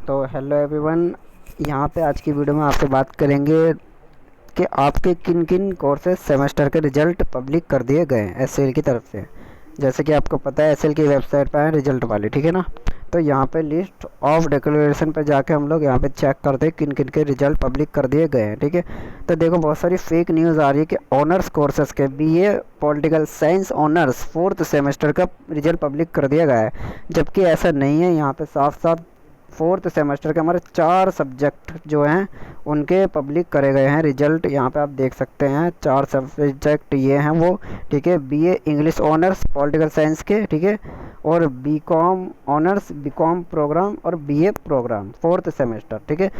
तो hello everyone, यहाँ पे आज की वीडियो में आपसे बात करेंगे कि आपके किन किन कोर्सेज सेमेस्टर के रिज़ल्ट पब्लिक कर दिए गए हैं एसएल की तरफ से। जैसे कि आपको पता है एसएल की वेबसाइट पर है रिजल्ट वाली, ठीक है ना। तो यहाँ पे लिस्ट ऑफ डिक्लेरेशन पे जाके हम लोग यहाँ पे चेक करते हैं किन किन के रिजल्ट पब्लिक कर दिए गए हैं, ठीक है। तो देखो बहुत सारी फेक न्यूज़ आ रही है कि ऑनर्स कोर्सेज़ के BA political science honours 4th semester का रिजल्ट पब्लिक कर दिया गया है, जबकि ऐसा नहीं है। यहाँ पे साफ साफ 4th सेमेस्टर के हमारे 4 सब्जेक्ट जो हैं उनके पब्लिक करे गए हैं रिजल्ट। यहाँ पे आप देख सकते हैं 4 सब्जेक्ट ये हैं वो, ठीक है। BA English honours political science के, ठीक है, और बीकॉम ऑनर्स बीकॉम प्रोग्राम और बीए प्रोग्राम 4th सेमेस्टर, ठीक है।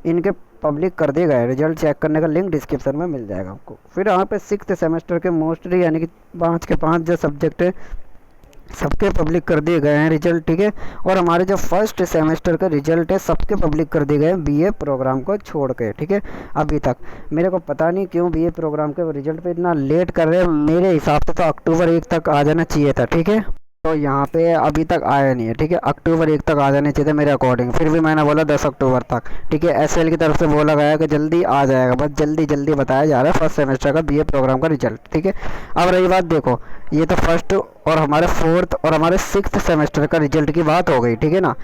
इनके पब्लिक कर दिए गए। रिजल्ट चेक करने का लिंक डिस्क्रिप्शन में मिल जाएगा आपको। फिर यहाँ पे 6th सेमेस्टर के मोस्टली यानी कि 5 के 5 जो सब्जेक्ट है सबके पब्लिक कर दिए गए हैं रिजल्ट, ठीक है। और हमारे जो फर्स्ट सेमेस्टर का रिजल्ट है सबके पब्लिक कर दिए गए हैं बीए प्रोग्राम को छोड़ के, ठीक है। अभी तक मेरे को पता नहीं क्यों बीए प्रोग्राम के रिजल्ट पे इतना लेट कर रहे हैं। मेरे हिसाब से तो अक्टूबर 1 तक आ जाना चाहिए था, ठीक है। तो यहाँ पे अभी तक आया नहीं है, ठीक है। अक्टूबर 1 तक आ जाने चाहिए थे मेरे अकॉर्डिंग। फिर भी मैंने बोला 10 अक्टूबर तक, ठीक है। एसएल की तरफ से बोला गया है कि जल्दी आ जाएगा, बस जल्दी जल्दी बताया जा रहा है फर्स्ट सेमेस्टर का बीए प्रोग्राम का रिजल्ट, ठीक है। अब रही बात, देखो ये तो फर्स्ट और हमारे 4th और हमारे 6th सेमेस्टर का रिजल्ट की बात हो गई, ठीक है ना।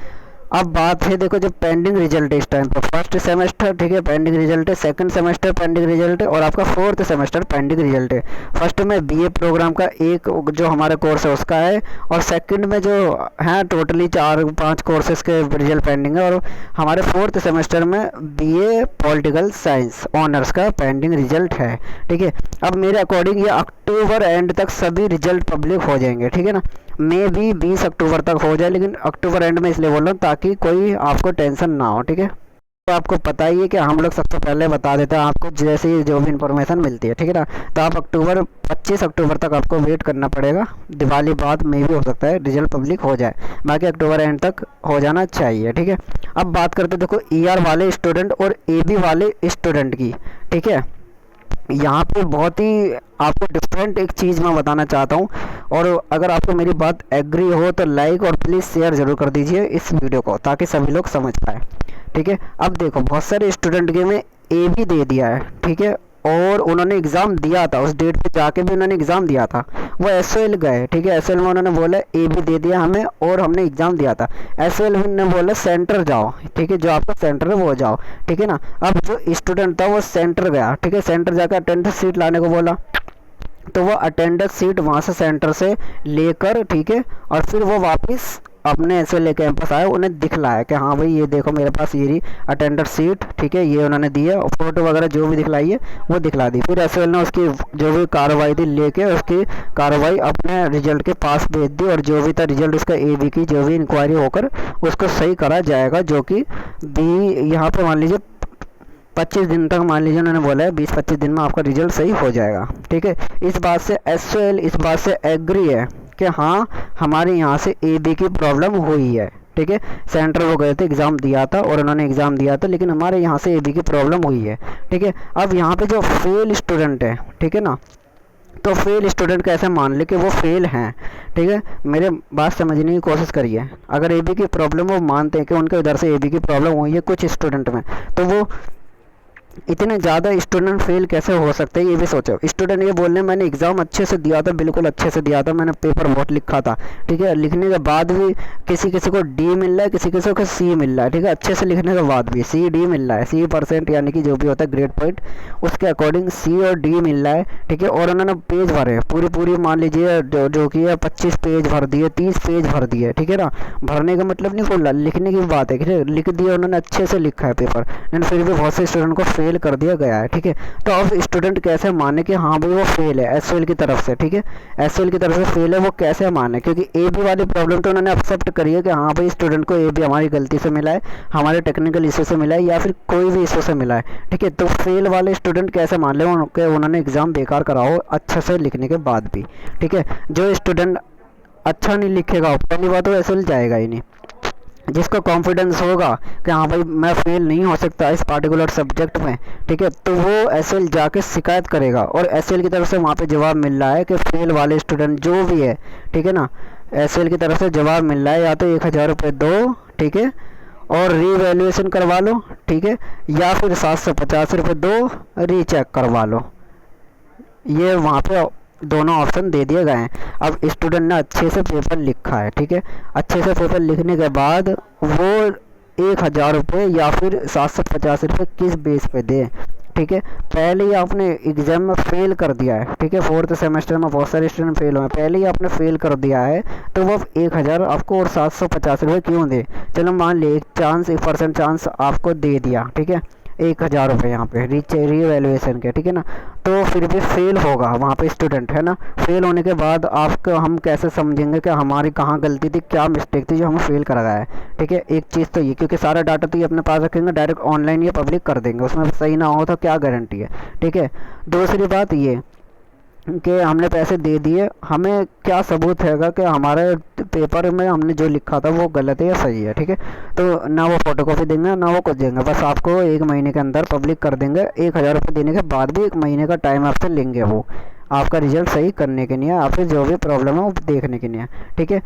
अब बात है, देखो जो पेंडिंग रिजल्ट है इस टाइम पर, फर्स्ट सेमेस्टर, ठीक है, पेंडिंग रिजल्ट है। सेकंड सेमेस्टर पेंडिंग रिजल्ट है और आपका 4th सेमेस्टर पेंडिंग रिजल्ट है। फर्स्ट में बीए प्रोग्राम का एक जो हमारा कोर्स है उसका है, और सेकंड में जो है टोटली 4-5 कोर्सेज के रिजल्ट पेंडिंग है। और हमारे 4th सेमेस्टर में बीए पॉलिटिकल साइंस ऑनर्स का पेंडिंग रिजल्ट है, ठीक है। अब मेरे अकॉर्डिंग ये अक्टूबर एंड तक सभी रिजल्ट पब्लिक हो जाएंगे, ठीक है ना। मे भी 20 अक्टूबर तक हो जाए, लेकिन अक्टूबर एंड में इसलिए बोल रहा हूँ ताकि कोई आपको टेंशन ना हो, ठीक है। तो आपको पता ही है कि हम लोग सबसे पहले बता देते हैं आपको जैसे ही जो भी इन्फॉर्मेशन मिलती है, ठीक है ना। तो आप 25 अक्टूबर तक आपको वेट करना पड़ेगा। दिवाली बाद में भी हो सकता है रिजल्ट पब्लिक हो जाए, बाकी अक्टूबर एंड तक हो जाना चाहिए, ठीक है। अब बात करते हैं देखो ईआर वाले स्टूडेंट और एबी वाले स्टूडेंट की, ठीक है। यहाँ पे बहुत ही आपको डिफरेंट एक चीज़ मैं बताना चाहता हूँ, और अगर आपको मेरी बात एग्री हो तो लाइक और प्लीज़ शेयर ज़रूर कर दीजिए इस वीडियो को ताकि सभी लोग समझ पाए, ठीक है। अब देखो बहुत सारे स्टूडेंट के में ए भी दे दिया है, ठीक है, और उन्होंने एग्ज़ाम दिया था, उस डेट पे जाके भी उन्होंने एग्ज़ाम दिया था। वो एसएल गए, ठीक है, एसएल में उन्होंने बोला ए भी दे दिया हमें और हमने एग्ज़ाम दिया था। एसएल ने बोला सेंटर जाओ, ठीक है, जो आपका सेंटर है वो जाओ, ठीक है ना। अब जो स्टूडेंट था वो सेंटर गया, ठीक है, सेंटर जाकर अटेंडेंस सीट लाने को बोला, तो वो अटेंडेंस सीट वहाँ से सेंटर से लेकर, ठीक है, और फिर वो वापस अपने ऐसे ले कैंपस आए, उन्हें दिखलाया कि हाँ भाई ये देखो मेरे पास ये रही अटेंडेंस सीट, ठीक है, ये उन्होंने दी है, और फोटो वगैरह जो भी दिखलाई है वो दिखला दी। फिर एसएल ने उसकी जो भी कार्रवाई थी लेके उसकी कार्रवाई अपने रिजल्ट के पास भेज दी, और जो भी था रिजल्ट उसका एबी की जो भी इंक्वायरी होकर उसको सही करा जाएगा, जो कि बी यहाँ पर मान लीजिए 25 दिन तक, मान लीजिए उन्होंने बोला है 20-25 दिन में आपका रिजल्ट सही हो जाएगा, ठीक है। इस बात से एसएल इस बात से एग्री है कि हाँ हमारे यहाँ से एबी की प्रॉब्लम हुई है, ठीक है। सेंटर वो गए थे, एग्ज़ाम दिया था और उन्होंने एग्ज़ाम दिया था, लेकिन हमारे यहाँ से एबी की प्रॉब्लम हुई है, ठीक है। अब यहाँ पे जो फेल स्टूडेंट है, ठीक है ना, तो फेल स्टूडेंट कैसे मान ले कि वो फेल हैं, ठीक है। मेरे बात समझने की कोशिश करिए। अगर एबी की प्रॉब्लम वो मानते हैं कि उनके इधर से एबी की प्रॉब्लम हुई है कुछ स्टूडेंट में, तो वो इतने ज़्यादा स्टूडेंट फेल कैसे हो सकते हैं ये भी सोचो। स्टूडेंट ये बोल रहे हैं मैंने एग्ज़ाम अच्छे से दिया था, बिल्कुल अच्छे से दिया था, मैंने पेपर बहुत लिखा था, ठीक है, लिखने के बाद भी किसी किसी को डी मिल रहा है, किसी किसी को सी मिल रहा है, ठीक है, अच्छे से लिखने के बाद भी सी डी मिल रहा है, सी % यानी कि जो भी होता है ग्रेड पॉइंट उसके अकॉर्डिंग सी और डी मिल रहा है, ठीक है। और उन्होंने पेज भरे पूरी मान लीजिए जो कि है 25 पेज भर दिए, 30 पेज भर दिए, ठीक है ना। भरने का मतलब नहीं बोल रहा, लिखने की बात है, ठीक है, लिख दिया उन्होंने, अच्छे से लिखा है पेपर, लेकिन फिर भी बहुत से स्टूडेंट को फेल कर दिया गया है, ठीक है। तो अब स्टूडेंट कैसे माने कि हाँ भाई वो फेल है एसएल की तरफ से, ठीक है, एसएल की तरफ से फेल है, वो कैसे माने, क्योंकि ए बी वाली प्रॉब्लम तो उन्होंने एक्सेप्ट करी है कि हाँ भाई स्टूडेंट को ए बी हमारी गलती से मिला है, हमारे टेक्निकल इशू से मिला है या फिर कोई भी इशू से मिला है, ठीक है। तो फेल वाले स्टूडेंट कैसे मान ले उनके उन्होंने एग्ज़ाम बेकार कराओ अच्छे से लिखने के बाद भी, ठीक है। जो स्टूडेंट अच्छा नहीं लिखेगा पहली बात तो एसएल जाएगा ही नहीं। जिसको कॉन्फिडेंस होगा कि हाँ भाई मैं फेल नहीं हो सकता इस पार्टिकुलर सब्जेक्ट में, ठीक है, तो वो एसएल जाके शिकायत करेगा, और एसएल की तरफ से वहाँ पे जवाब मिल रहा है कि फेल वाले स्टूडेंट जो भी है, ठीक है ना, एसएल की तरफ से जवाब मिल रहा है या तो 1000 रुपये दो, ठीक है, और रीवैल्यूएशन करवा लो, ठीक है, या फिर 750 रुपये दो, रीचेक करवा लो। ये वहाँ पे दोनों ऑप्शन दे दिए गए हैं। अब स्टूडेंट ने अच्छे से पेपर लिखा है, ठीक है, अच्छे से पेपर लिखने के बाद वो 1000 रुपये या फिर 750 रुपये किस बेस पे दे, ठीक है। पहले ही आपने एग्ज़ाम में फ़ेल कर दिया है, ठीक है, 4th सेमेस्टर में बहुत सारे स्टूडेंट फेल हुए हैं, पहले ही आपने फ़ेल कर दिया है, तो वो 1000 आपको और 750 रुपये क्यों दे। चलो मान ली 1% चांस आपको दे दिया, ठीक है, 1000 रुपये यहाँ पे रीवैल्यूएशन के, ठीक है ना, तो फिर भी फेल होगा वहाँ पे स्टूडेंट, है ना। फेल होने के बाद आपको हम कैसे समझेंगे कि हमारी कहाँ गलती थी, क्या मिस्टेक थी जो हमें फेल करा गया है, ठीक है। एक चीज़ तो ये, क्योंकि सारा डाटा तो ये अपने पास रखेंगे, डायरेक्ट ऑनलाइन ये पब्लिक कर देंगे, उसमें सही ना हो तो क्या गारंटी है, ठीक है। दूसरी बात ये कि हमने पैसे दे दिए, हमें क्या सबूत हैगा कि हमारे पेपर में हमने जो लिखा था वो गलत है या सही है, ठीक है। तो ना वो फोटोकॉपी देंगे ना वो कुछ देंगे, बस आपको 1 महीने के अंदर पब्लिक कर देंगे। 1000 रुपये देने के बाद भी 1 महीने का टाइम आपसे लेंगे, वो आपका रिजल्ट सही करने के लिए या फिर जो भी प्रॉब्लम है वो देखने के लिए, ठीक है।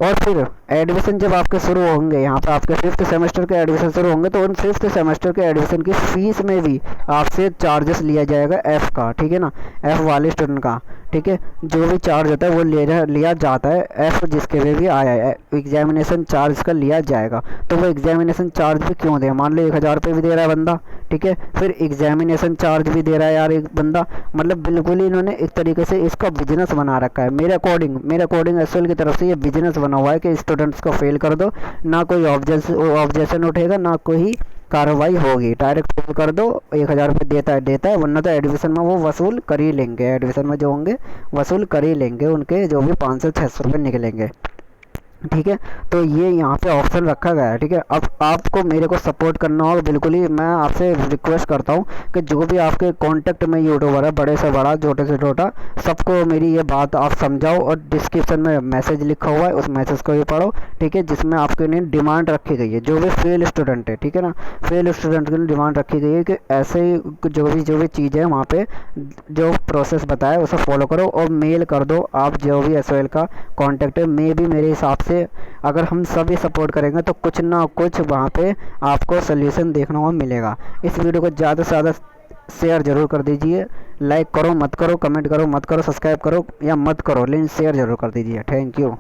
और फिर एडमिशन जब आपके शुरू होंगे, यहाँ पे आपके 5th सेमेस्टर के एडमिशन शुरू होंगे, तो उन 5th सेमेस्टर के एडमिशन की फ़ीस में भी आपसे चार्जेस लिया जाएगा एफ़ का, ठीक है ना, एफ़ वाले स्टूडेंट का, ठीक है। जो भी चार्ज होता है वो लिया जाता है, एफ़ जिसके लिए भी आया है एग्जामिनेशन चार्ज का लिया जाएगा। तो वो एग्जामिनेशन चार्ज भी क्यों दे, मान लो 1000 रुपये भी दे रहा है बंदा, ठीक है, फिर एग्जामिनेशन चार्ज भी दे रहा है यार एक बंदा, मतलब बिल्कुल ही इन्होंने एक तरीके से इसका बिजनेस बना रखा है। मेरे अकॉर्डिंग एसएल की तरफ से ये बिजनेस बना हुआ है कि स्टूडेंट्स को फेल कर दो, ना कोई ऑब्जेक्शन उठेगा, ना कोई कार्रवाई होगी, डायरेक्ट फेल कर दो, 1000 रुपये देता है, वरना तो एडमिशन में वो वसूल कर ही लेंगे, एडमिशन में जो होंगे वसूल कर ही लेंगे, उनके जो भी 500-600 रुपये निकलेंगे, ठीक है। तो ये यहाँ पे ऑप्शन रखा गया है, ठीक है। अब आपको मेरे को सपोर्ट करना होगा, बिल्कुल ही मैं आपसे रिक्वेस्ट करता हूँ कि जो भी आपके कांटेक्ट में यूट्यूबर है, बड़े से बड़ा छोटे से छोटा, सबको मेरी ये बात आप समझाओ, और डिस्क्रिप्शन में मैसेज लिखा हुआ है उस मैसेज को भी पढ़ो, ठीक है, जिसमें आपके लिए डिमांड रखी गई है, जो भी फेल स्टूडेंट है, ठीक है ना, फेल स्टूडेंट के लिए डिमांड रखी गई है कि ऐसे ही जो भी चीज़ है वहाँ पे जो प्रोसेस बताया उसे फॉलो करो, और मेल कर दो आप जो भी एसओएल का कॉन्टैक्ट है। मे भी मेरे हिसाब से अगर हम सभी सपोर्ट करेंगे तो कुछ ना कुछ वहाँ पे आपको सोल्यूशन देखने को मिलेगा। इस वीडियो को ज़्यादा से ज़्यादा शेयर ज़रूर कर दीजिए, लाइक करो मत करो, कमेंट करो मत करो, सब्सक्राइब करो या मत करो, लेकिन शेयर ज़रूर कर दीजिए। Thank you.